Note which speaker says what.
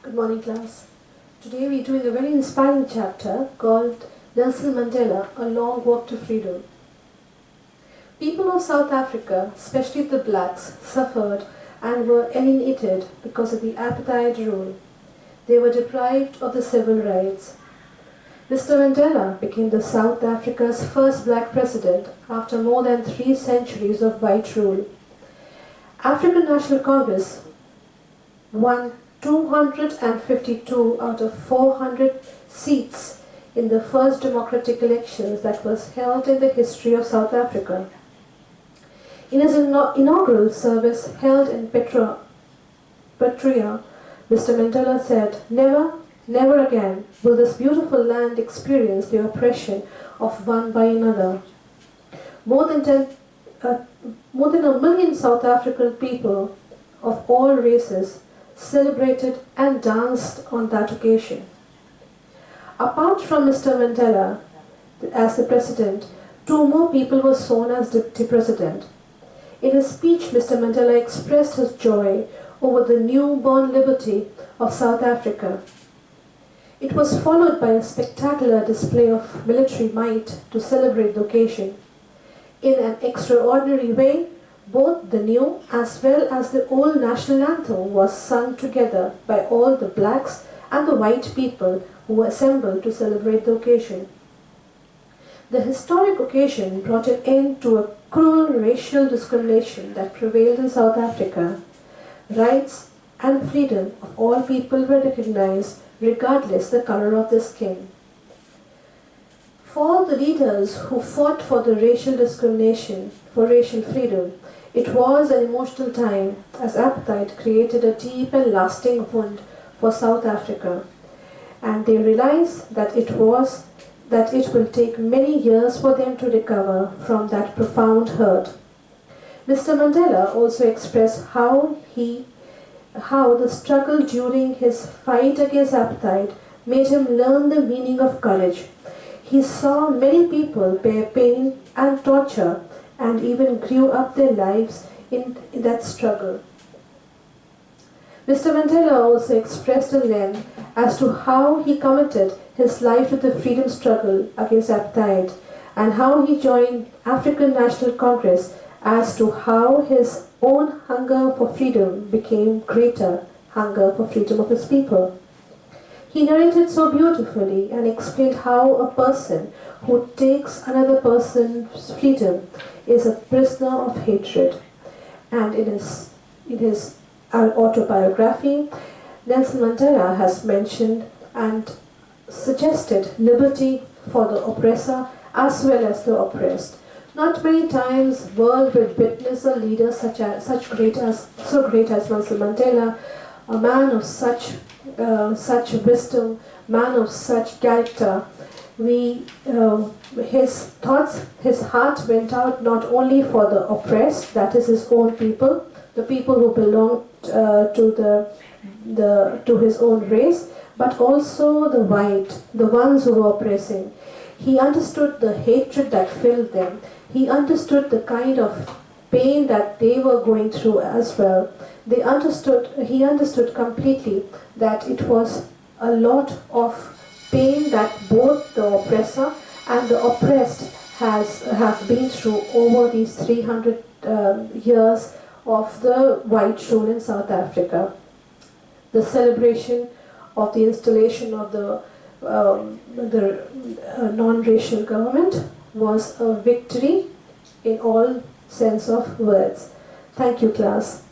Speaker 1: Good morning, class. Today we are doing a very inspiring chapter called Nelson Mandela, A Long Walk to Freedom. People of South Africa, especially the blacks, suffered and were alienated because of the apartheid rule. They were deprived of the civil rights. Mr. Mandela became the South Africa's first black president after more than 3 centuries of white rule. African National Congress won 252 out of 400 seats in the first democratic elections that was held in the history of South Africa. In his inaugural service held in Pretoria, Mr. Mandela said, "Never, never again will this beautiful land experience the oppression of one by another." More than a million South African people of all races celebrated and danced on that occasion. Apart from Mr. Mandela as the president, 2 more people were sworn as deputy president. In his speech, Mr. Mandela expressed his joy over the newborn liberty of South Africa. It was followed by a spectacular display of military might to celebrate the occasion. In an extraordinary way, both the new as well as the old national anthem was sung together by all the blacks and the white people who assembled to celebrate the occasion. The historic occasion brought an end to a cruel racial discrimination that prevailed in South Africa. Rights and freedom of all people were recognized regardless the color of their skin. For the leaders who fought for the racial discrimination, for racial freedom, it was an emotional time as apartheid created a deep and lasting wound for South Africa, and they realized that it will take many years for them to recover from that profound hurt. Mr. Mandela also expressed how the struggle during his fight against apartheid made him learn the meaning of courage. He saw many people bear pain and torture and even grew up their lives in that struggle. Mr. Mandela also expressed a lens as to how he committed his life to the freedom struggle against apartheid and how he joined African National Congress as to how his own hunger for freedom became greater hunger for freedom of his people. He narrated so beautifully and explained how a person who takes another person's freedom is a prisoner of hatred. And in his autobiography, Nelson Mandela has mentioned and suggested liberty for the oppressor as well as the oppressed. Not many times world will witness a leader so great as Nelson Mandela, a man of such wisdom, man of such character. His thoughts, his heart went out not only for the oppressed, that is his own people, the people who belonged to his own race, but also the white, the ones who were oppressing. He understood the hatred that filled them. He understood the kind of pain that they were going through as well. He understood completely that it was a lot of pain that both the oppressor and the oppressed have been through over these 300 years of the white rule in South Africa. The celebration of the installation of the non-racial government was a victory in all sense of words. Thank you, class.